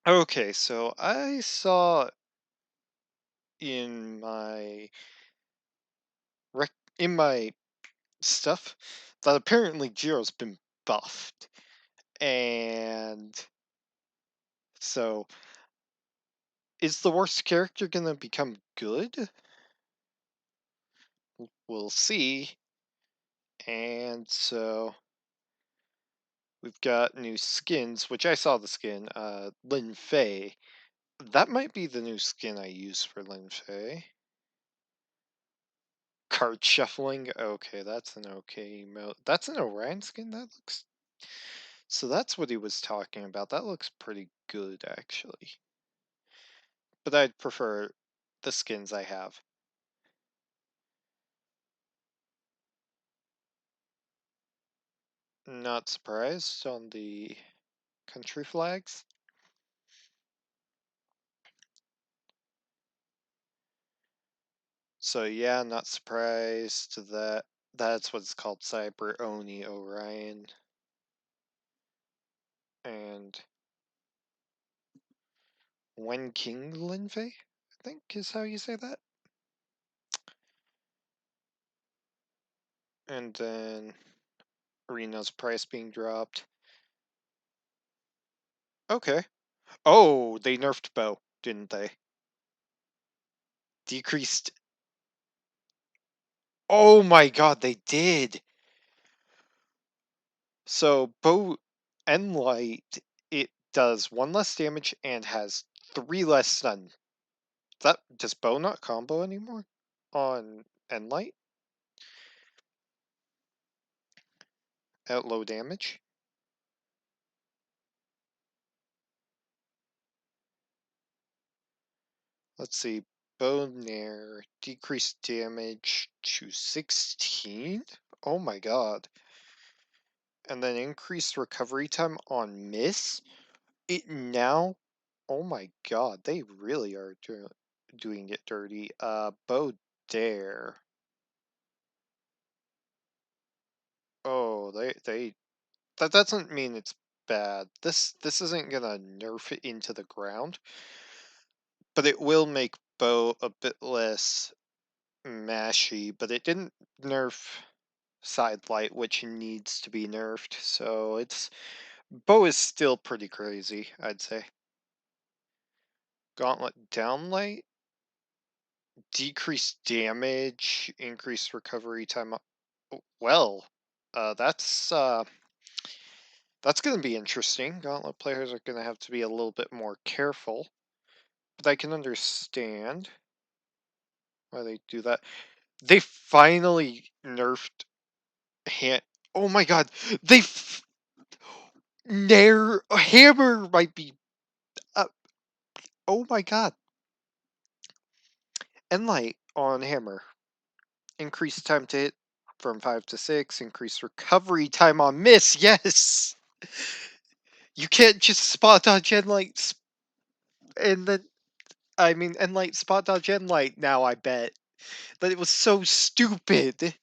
Okay, so I saw in rec in my stuff that apparently Jiro's been buffed, and so is the worst character gonna become good? We'll see. And so we've got new skins, which I saw the skin, Lin Fei. That might be the new skin I use for Lin Fei. Card shuffling. Okay, that's an okay emote. That's an Orion skin. That looks. So that's what he was talking about. That looks pretty good, actually. But I'd prefer the skins I have. Not surprised on the country flags. So yeah, not surprised that that's what it's called, Cyber Oni Orion. And Wen King Linfei, I think is how you say that. And then Reno's price being dropped. Okay. Oh, they nerfed Bow, didn't they? Decreased. Oh my god, they did. So Bow and Light, it does one less damage and has three less stun. That does Bow not combo anymore on Enlight at low damage? Let's see. Bow decreased damage to 16? Oh my god. And then increased recovery time on miss? It now. Oh my god, they really are doing it dirty. Bow Dare. Oh, they that doesn't mean it's bad. This isn't gonna nerf it into the ground, but it will make Bow a bit less mashy, but it didn't nerf side light, which needs to be nerfed, so it's Bow is still pretty crazy, I'd say. Gauntlet downlight, decreased damage, increased recovery time. Well, that's going to be interesting. Gauntlet players are going to have to be a little bit more careful, but I can understand why they do that. They finally nerfed hand. Oh my god, they Nair hammer might be. Uh, oh my god, Enlight on hammer. Increased time to hit from 5 to 6. Increased recovery time on miss. Yes! You can't just spot dodge Enlight and then. I mean, Enlight spot dodge Enlight now, I bet. But it was so stupid.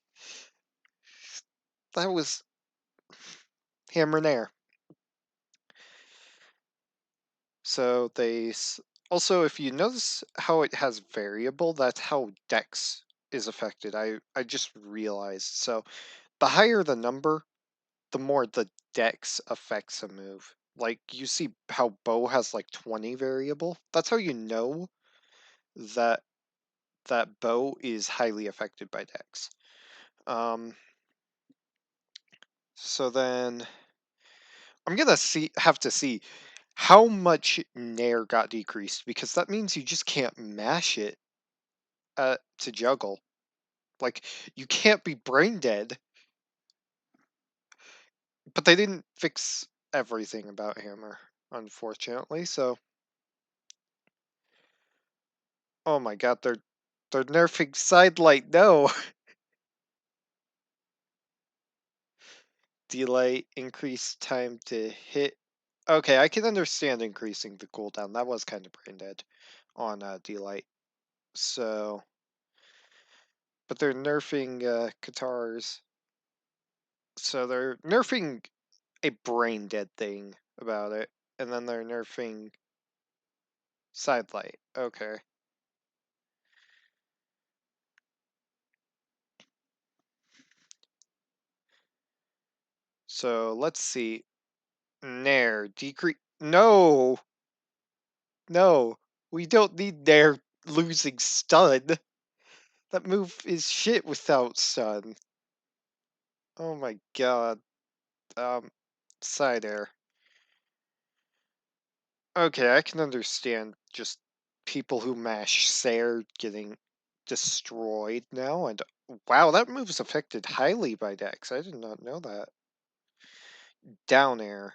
That was hammer nair. So they. Also, if you notice how it has variable, that's how dex is affected. I just realized. So the higher the number, the more the dex affects a move. Like you see how Bow has like 20 variable. That's how you know that Bow is highly affected by dex. Um, so then I'm gonna have to see how much Nair got decreased because that means you just can't mash it to juggle. Like you can't be brain dead. But they didn't fix everything about Hammer, unfortunately. So, oh my god, they're nerfing sidelight. No, delay, increase time to hit. Okay, I can understand increasing the cooldown. That was kind of brain dead on delight. So, but they're nerfing Katars. So they're nerfing a brain dead thing about it, and then they're nerfing Side light. Okay. So let's see. Nair decrease. No, no, we don't need Nair losing stun. That move is shit without stun. Oh my god. Um, side air. Okay, I can understand just people who mash Sair getting destroyed now, and wow, that move is affected highly by Dex. I did not know that. Down air.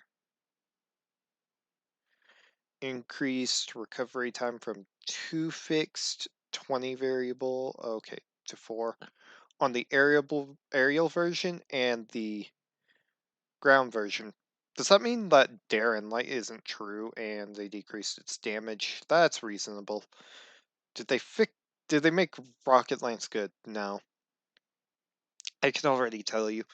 Increased recovery time from 2 fixed, 20 variable, okay, to 4 on the aerial version and the ground version. Does that mean that Darren Light isn't true and they decreased its damage? That's reasonable. Did they fix? Did they make Rocket Lance good? No. I can already tell you.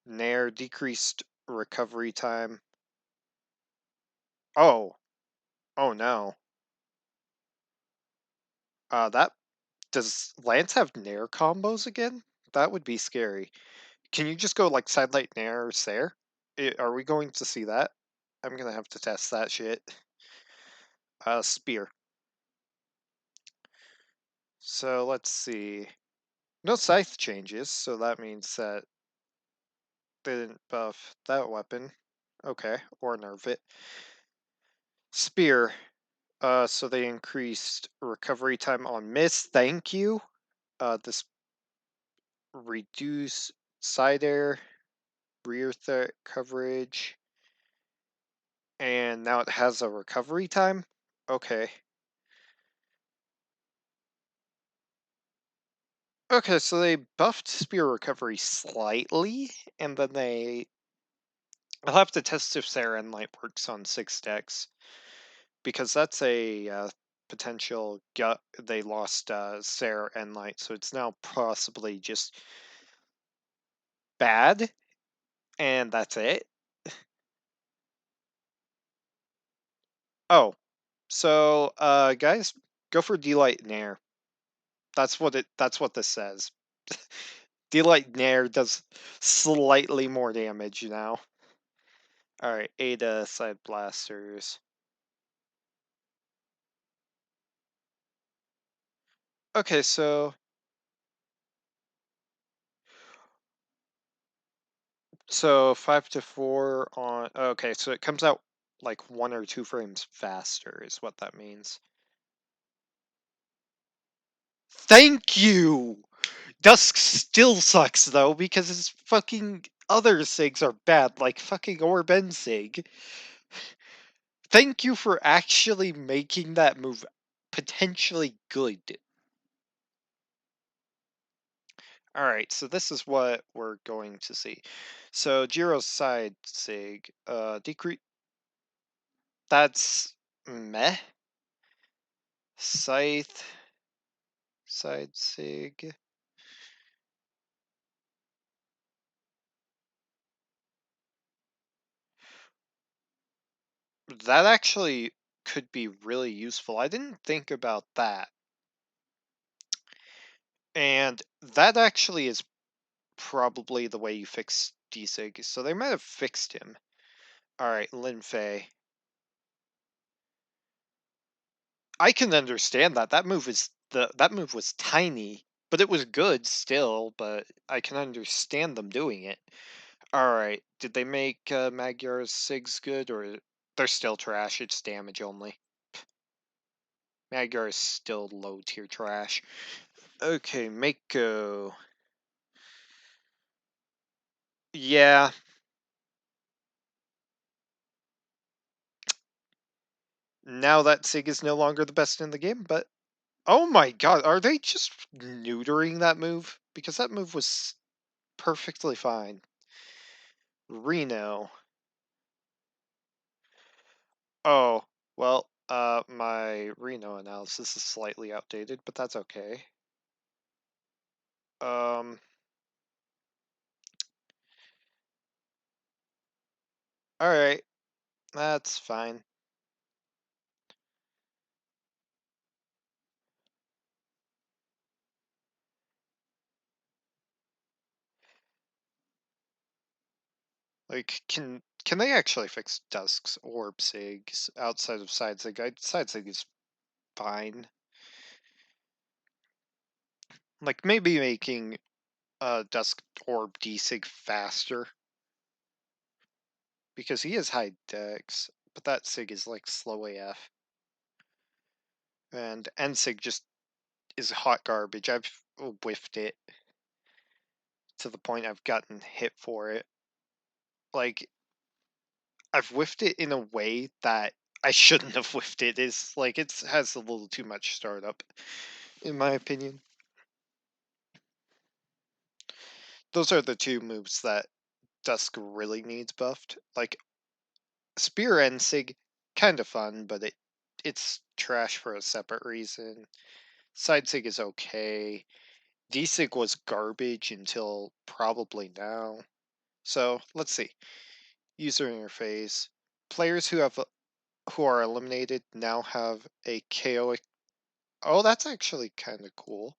Nair decreased recovery time. Oh. Oh no. That does Lance have Nair combos again? That would be scary. Can you just go like Sidelight Nair or Sair? Are we going to see that? I'm gonna have to test that shit. Spear. So let's see. No scythe changes, so that means that they didn't buff that weapon. Okay, or nerf it. Spear. So they increased recovery time on miss. Thank you. This reduce side air, rear threat coverage, and now it has a recovery time. Okay. Okay, so they buffed spear recovery slightly, and then I'll have to test if Sarah and Light works on 6 decks, because that's a potential gut. They lost Sarah and Light, so it's now possibly just bad, and that's it. Oh, so guys, go for Delight Nair. That's what this says. Delight Nair does slightly more damage now. Alright, Ada side blasters. Okay, so 5 to 4 on okay, so it comes out like 1 or 2 frames faster is what that means. Thank you! Dusk still sucks though, because his fucking other SIGs are bad, like fucking Orben SIG. Thank you for actually making that move potentially good. Alright, so this is what we're going to see. So Jiro's side SIG, decrease. That's meh. Scythe, side SIG. That actually could be really useful. I didn't think about that. And that actually is probably the way you fix DSig. So they might have fixed him. Alright, Lin Fei. I can understand that. That move was tiny, but it was good still, but I can understand them doing it. Alright, did they make Magyar's Sigs good, or they're still trash, it's damage only? Magyar is still low tier trash. Okay, Mako. Yeah. Now that Sig is no longer the best in the game, but oh my god, are they just neutering that move? Because that move was perfectly fine. Reno. Oh, well, my Reno analysis is slightly outdated, but that's okay. Um, alright, that's fine. Like, can they actually fix Dusk's orb sigs outside of side sig? Side sig is fine. Like maybe making Dusk orb D-sig faster because he has high dex, but that sig is like slow AF. And N-sig just is hot garbage. I've whiffed it to the point I've gotten hit for it. Like I've whiffed it in a way that I shouldn't have whiffed it. It's like it has a little too much startup, in my opinion. Those are the two moves that Dusk really needs buffed. Like Spear and Sig, kind of fun, but it's trash for a separate reason. Side Sig is okay. D Sig was garbage until probably now. So let's see. User interface. Players who are eliminated now have a KO. Oh, that's actually kind of cool.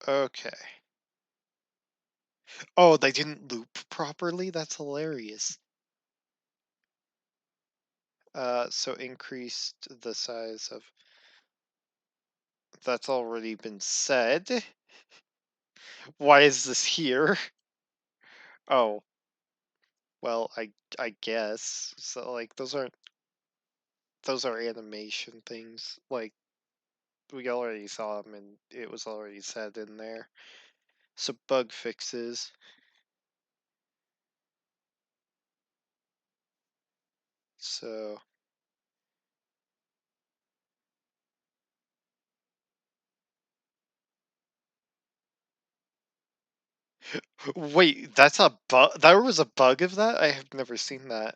Okay. Oh, they didn't loop properly? That's hilarious. So increased the size of... That's already been said. Why is this here? Oh, well, I guess. So like those are animation things. Like we already saw them and it was already said in there. So bug fixes. So wait, that's a bug? There was a bug of that? I have never seen that.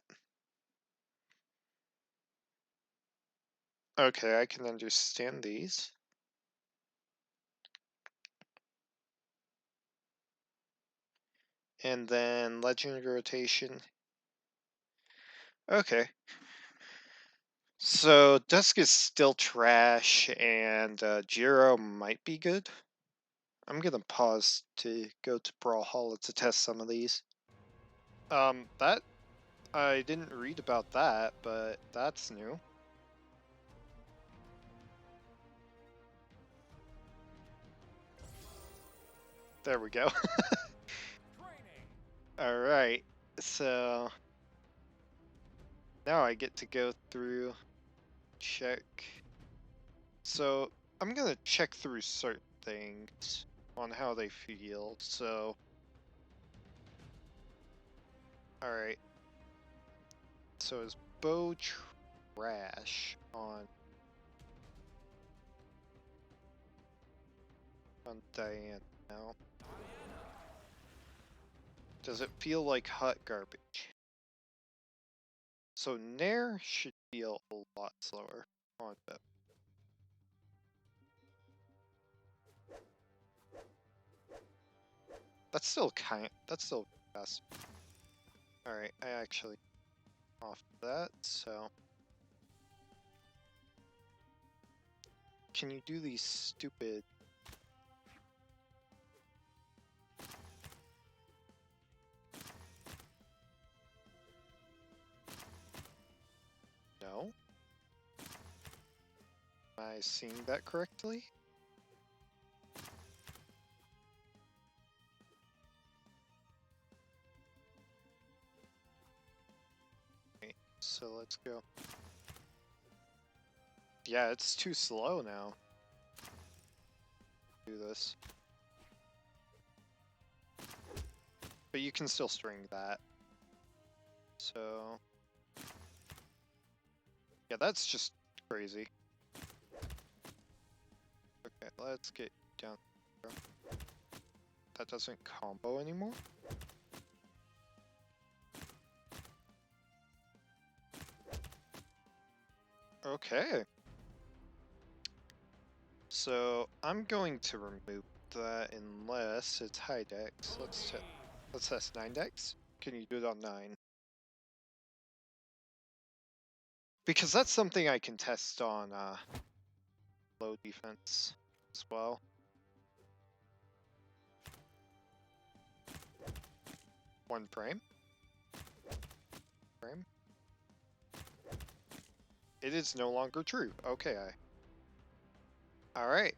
Okay, I can understand these. And then legend rotation. Okay. So Dusk is still trash, and Jiro might be good. I'm gonna pause to go to Brawlhalla to test some of these. That I didn't read about that, but that's new. There we go. All right, so now I get to go through, check. So I'm gonna check through certain things on how they feel. So, all right. So is bow trash on Diane now? Does it feel like hot garbage? So Nair should feel a lot slower on Bip. That's still fast. Alright, I actually off that, so can you do these stupid... No? Am I seeing that correctly? Okay, so let's go. Yeah, it's too slow now. Do this. But you can still string that. So... yeah, that's just crazy. Okay, let's get down. That doesn't combo anymore? Okay. So I'm going to remove that unless it's high dex. Let's test 9 dex. Can you do it on 9? Because that's something I can test on low defense. as well. One frame. Frame. It is no longer true. Okay, Alright.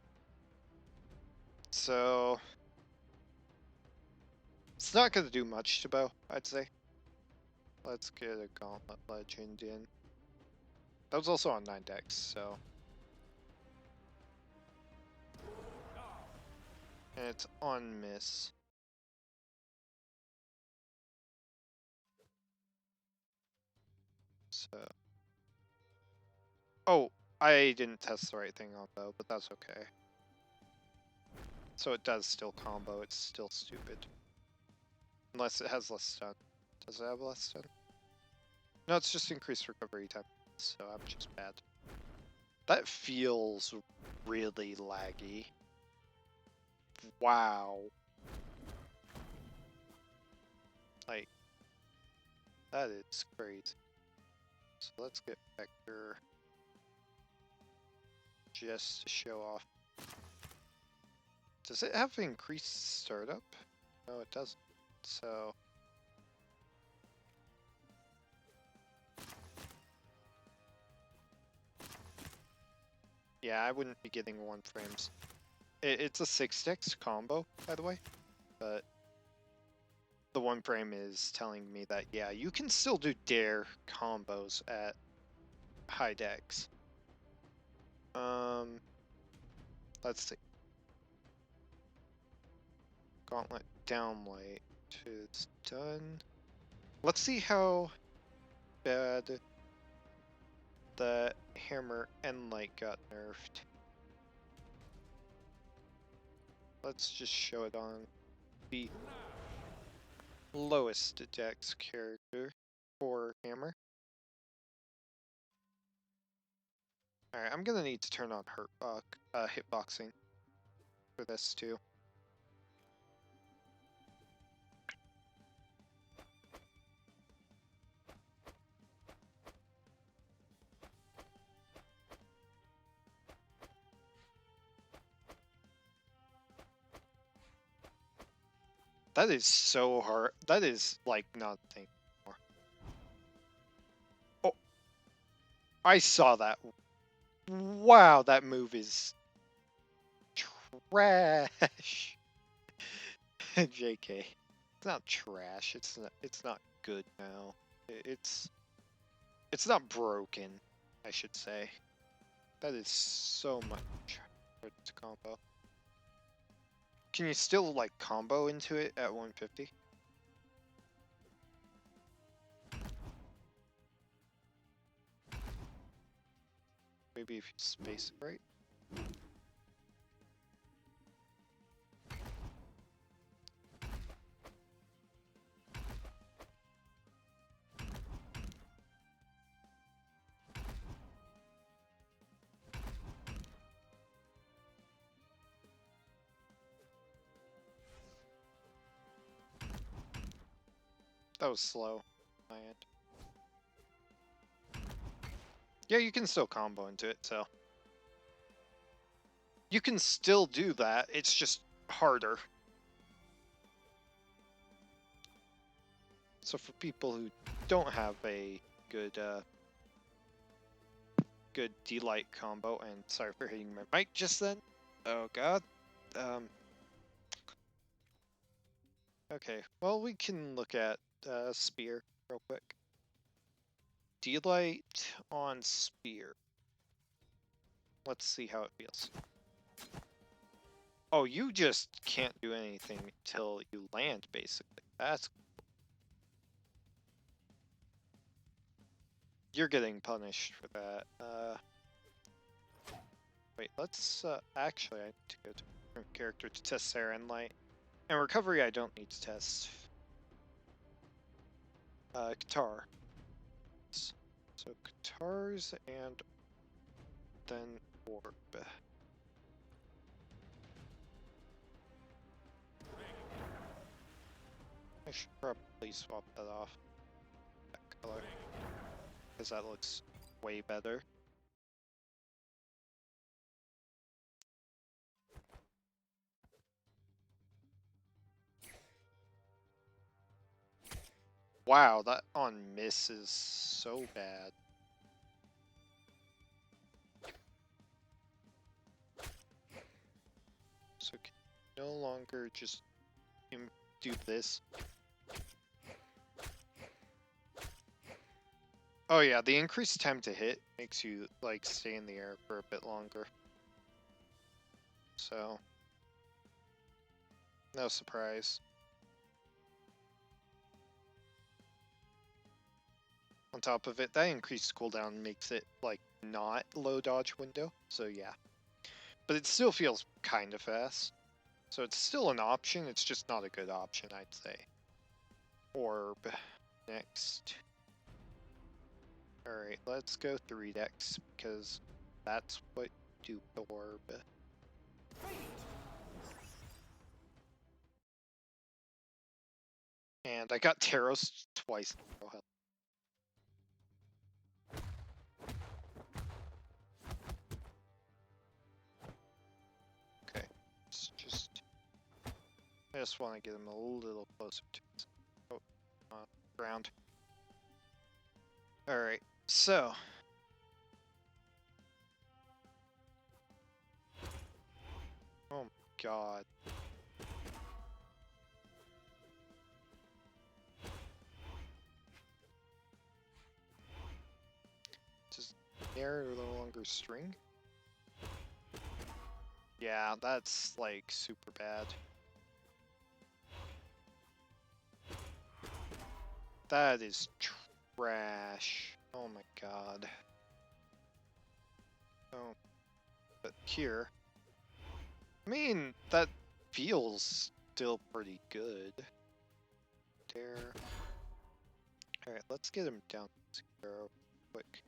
So... It's not gonna do much to bow, I'd say. Let's get a Gauntlet Legend in. That was also on 9 decks, so... And it's on miss. So... Oh, I didn't test the right thing on bow, but that's okay. So it does still combo, it's still stupid. Unless it has less stun. Does it have less stun? No, it's just increased recovery time, so I'm just bad. That feels really laggy. Wow. Like, that is crazy. So let's get Vector just to show off. Does it have increased startup? No, it doesn't. So... Yeah, I wouldn't be getting 1 frames. It's a 6 decks combo, by the way, but the 1 frame is telling me that, yeah, you can still do dare combos at high decks. Let's see. Gauntlet downlight is done. Let's see how bad the hammer and light got nerfed. Let's just show it on the lowest dex character for hammer. Alright, I'm gonna need to turn on hitboxing for this too. That is so hard. That is like nothing more. Oh, I saw that. Wow, that move is trash. JK. It's not trash. It's not good now. It's not broken, I should say. That is so much hard to combo. Can you still like combo into it at 150? Maybe if you space it right. That was slow. My end. Yeah, you can still combo into it, so. You can still do that, it's just harder. So for people who don't have a good good D-Light combo, and sorry for hitting my mic just then. Oh god. Okay, well we can look at Spear real quick. D-Light on Spear. Let's see how it feels. Oh, you just can't do anything till you land, basically. That's... You're getting punished for that. Wait, let's... actually, I need to go to a different character to test Sarah and Light. And recovery, I don't need to test. Guitar. So, guitars and then orb. I should probably swap that off. That color. Because that looks way better. Wow, that on miss is so bad. So can no longer just do this. Oh yeah, the increased time to hit makes you like stay in the air for a bit longer. So no surprise. On top of it, that increased cooldown makes it like not low dodge window. So yeah. But it still feels kind of fast. So it's still an option, it's just not a good option, I'd say. Orb. Next. Alright, let's go 3 decks, because that's what you do with orb. And I got Taros twice. Oh, hell. Okay, it's just... I just want to get him a little closer to his ground. Alright, so... Oh my god. Does air no longer string? Yeah, that's like super bad. That is trash. Oh my god. Oh, but here, I mean, that feels still pretty good. There. Alright, let's get him down to 0 quick.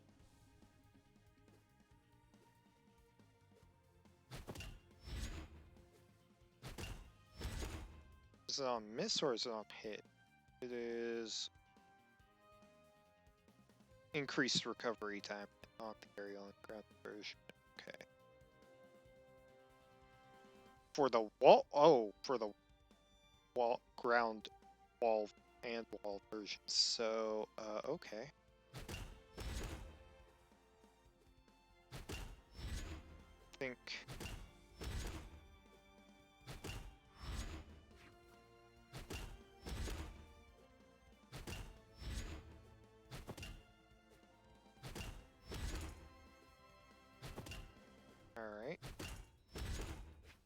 Is it on miss or is it on hit? It is increased recovery time on the aerial and ground version. Okay. For the wall, for the wall, ground, wall, and wall version. So, okay. I think. Alright.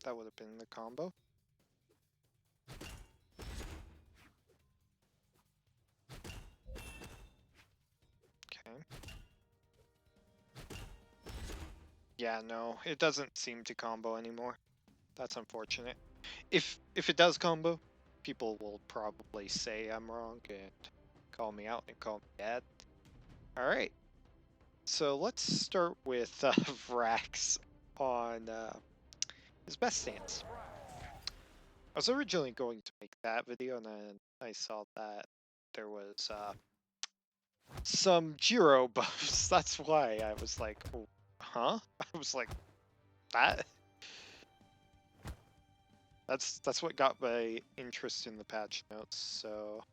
That would have been the combo. Okay. Yeah, no, it doesn't seem to combo anymore. That's unfortunate. If it does combo, people will probably say I'm wrong and call me out and call me bad. Alright. So let's start with Vrax on his best stance. I was originally going to make that video, and then I saw that there was some Jiro buffs. That's why I was like, oh, huh? I was like, that? That's what got my interest in the patch notes, so...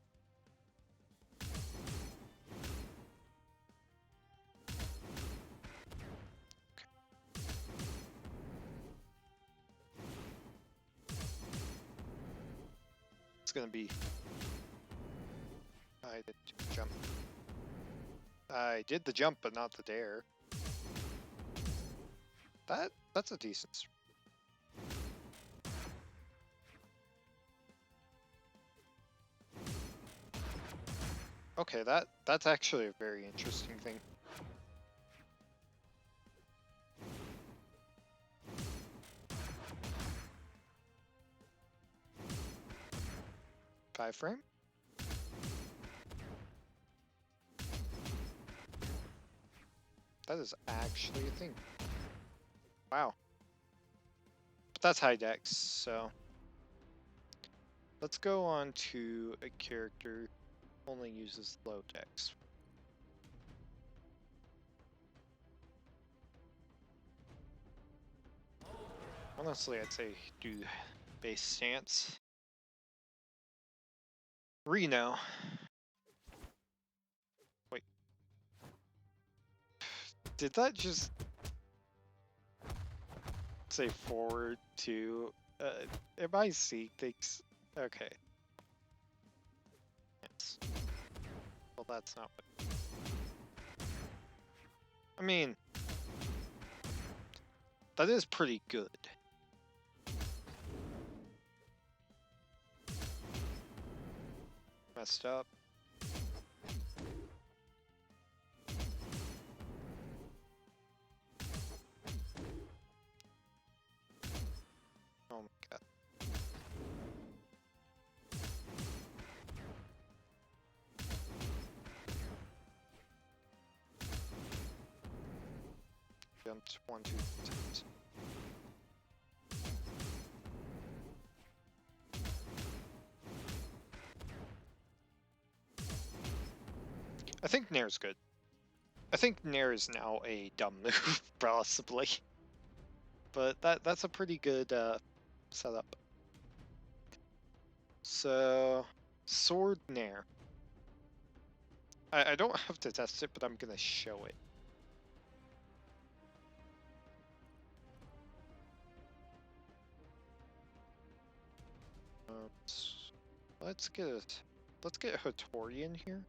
It's gonna be... I didn't do the jump. I did the jump, but not the dare. That's a decent... Okay, that's actually a very interesting thing. Five frame? That is actually a thing. Wow. But that's high dex, so... Let's go on to a character who only uses low dex. Honestly, I'd say do base stance. Reno. Did that just say forward to... am I seeing things? Okay. Yes. Well, that's not what... I mean... That is pretty good. Messed up. Oh my god. Jumped 1, 2 times. I think Nair's good. I think Nair is now a dumb move, possibly. But that's a pretty good setup. So, Sword Nair. I don't have to test it, but I'm gonna show it. Let's get Hattori in here.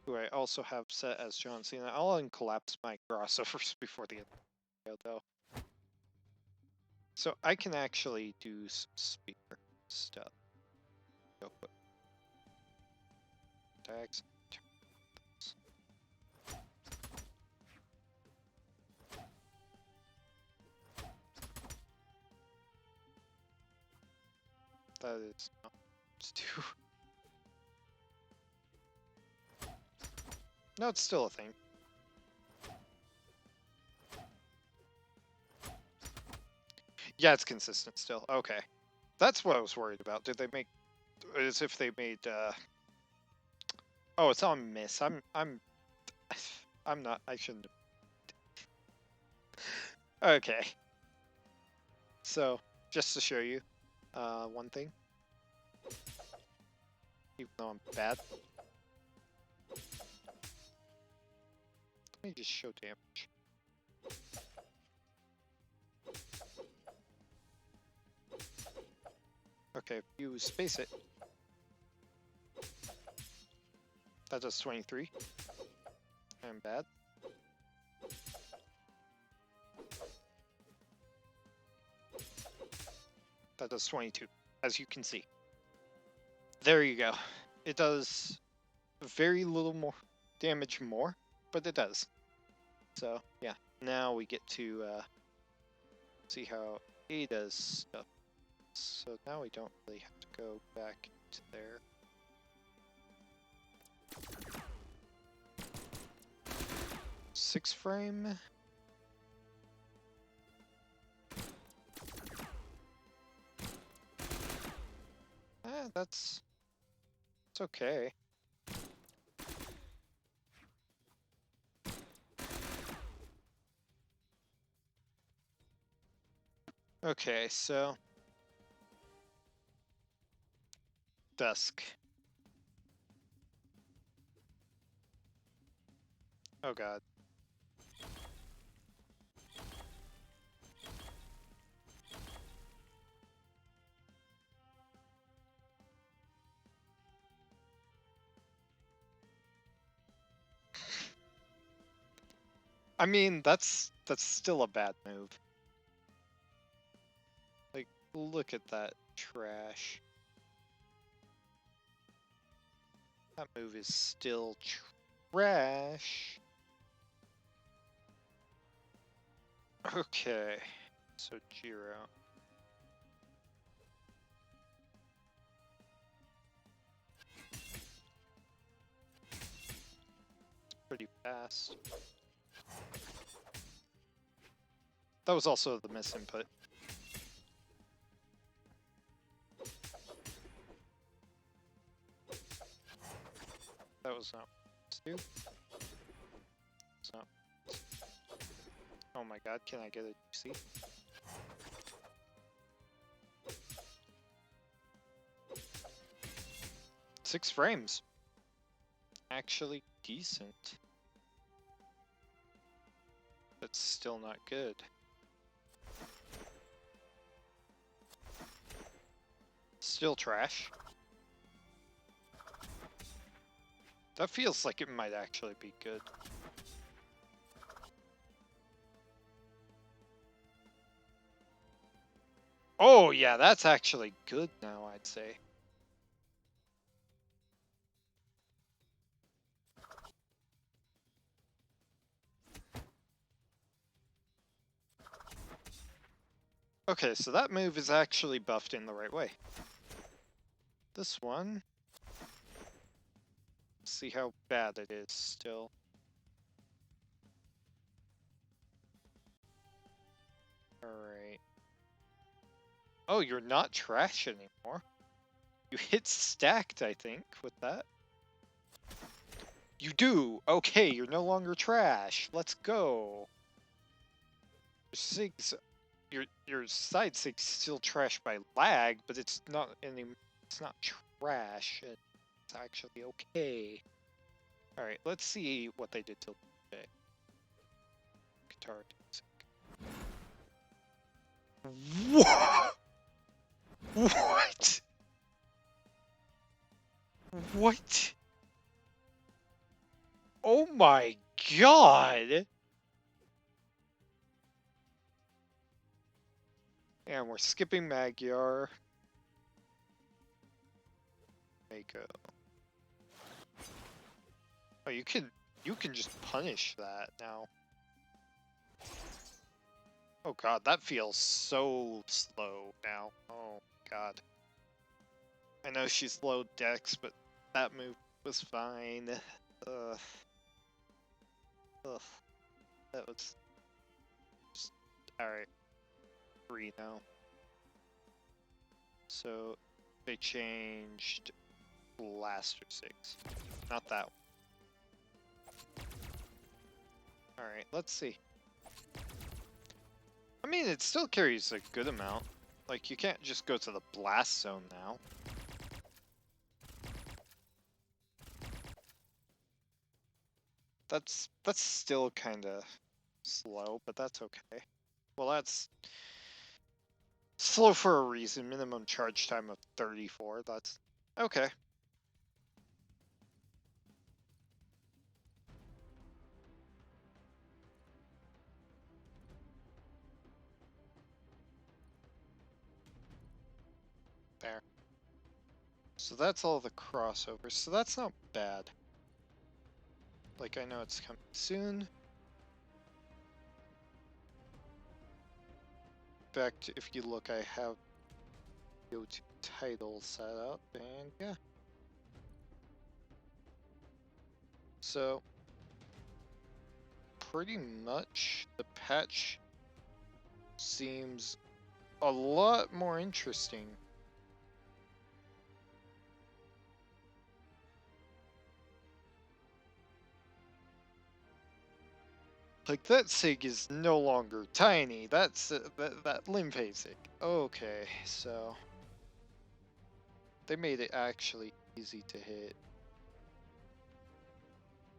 Who I also have set as John Cena. I'll uncollapse my crossovers before the end of the video, though. So I can actually do some speaker stuff. Go quick. Tags. That is not to do. No, it's still a thing. Yeah, it's consistent still. Okay. That's what I was worried about. Did they make... As if they made, Oh, it's on miss. I'm not... I shouldn't... Okay. So, just to show you, one thing. Even though I'm bad. Let me just show damage. Okay, if you space it. That does 23. I'm bad. That does 22, as you can see. There you go. It does very little more damage more, but it does. So, yeah. Now we get to see how A does stuff. So now we don't really have to go back to there. Six frame. It's okay. Okay, so Dusk. Oh god. I mean, that's still a bad move. Like, look at that trash. That move is still trash. Okay, so Jiro. It's pretty fast. That was also the miss input. That was not two. It's not. Oh my god, can I get a GC? Six frames. actually decent. But still not good. Still trash. That feels like it might actually be good. Oh yeah, that's actually good now, I'd say. Okay, so that move is actually buffed in the right way. This one... Let's see how bad it is still. Alright. Oh, you're not trash anymore. You hit stacked, I think, with that. You do! Okay, you're no longer trash. Let's go. Your side sig's still trash by lag, but it's not trash. It's actually okay. Alright, let's see what they did to today. Guitar music. What? What? What? Oh my god! And we're skipping Magyar. Mako. Oh, you can just punish that now. Oh god, that feels so slow now. Oh god. I know she's low dex, but that move was fine. Ugh. Ugh. That was just... Alright. Reno. So, they changed Blaster 6. Not that one. Alright, let's see. I mean, it still carries a good amount. Like, you can't just go to the blast zone now. That's still kinda slow, but that's okay. Well, that's slow for a reason. Minimum charge time of 34, that's okay. There. So that's all the crossovers, so that's not bad. Like, I know it's coming soon. In fact, if you look, I have go-to title set up, and yeah. So, pretty much the patch seems a lot more interesting. Like, that sig is no longer tiny. That's that Limpay sig. Okay, so they made it actually easy to hit.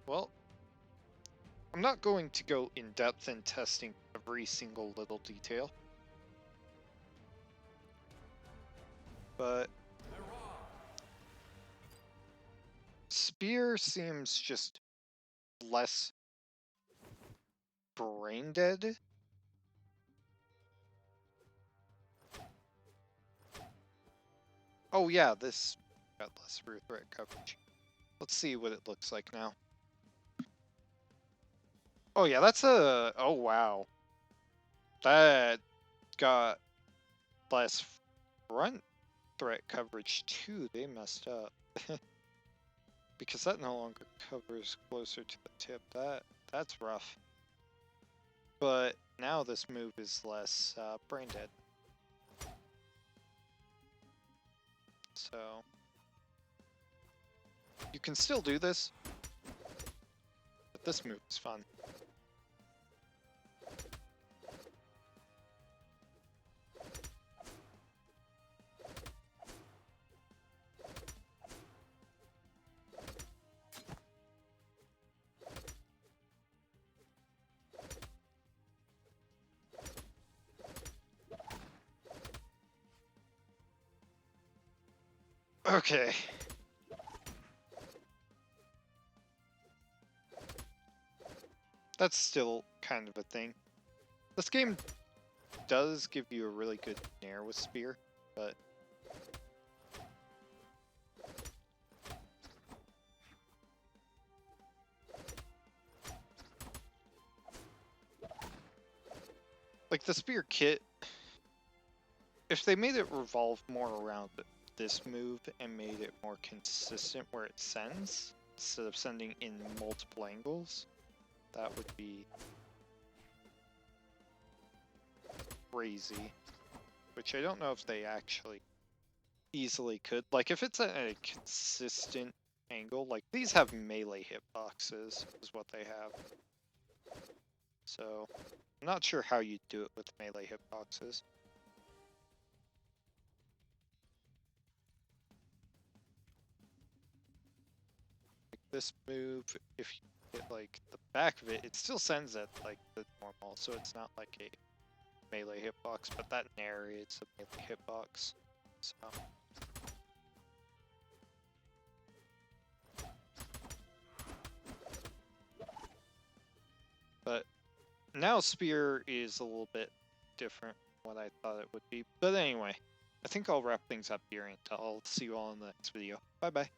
Well, I'm not going to go in depth in testing every single little detail, but Spear seems just less brain dead. Oh yeah, this got less rear threat coverage. Let's see what it looks like now. Oh yeah, that's a... Oh wow. That got less front threat coverage too. They messed up. Because that no longer covers closer to the tip. That's rough. But now this move is less brain dead. So you can still do this, but this move is fun. Okay. That's still kind of a thing. This game does give you a really good nair with spear, but like the spear kit, if they made it revolve more around this move and made it more consistent where it sends, instead of sending in multiple angles, that would be crazy. Which I don't know if they actually easily could. Like, if it's at a consistent angle, like, these have melee hitboxes, is what they have. So, I'm not sure how you do it with melee hitboxes. Like, this move, if you hit, like, the back of it, it still sends at, like, the normal, so it's not like a melee hitbox, but that nair is a melee hitbox, so... But now spear is a little bit different from what I thought it would be. But anyway, I think I'll wrap things up here and I'll see you all in the next video. Bye bye.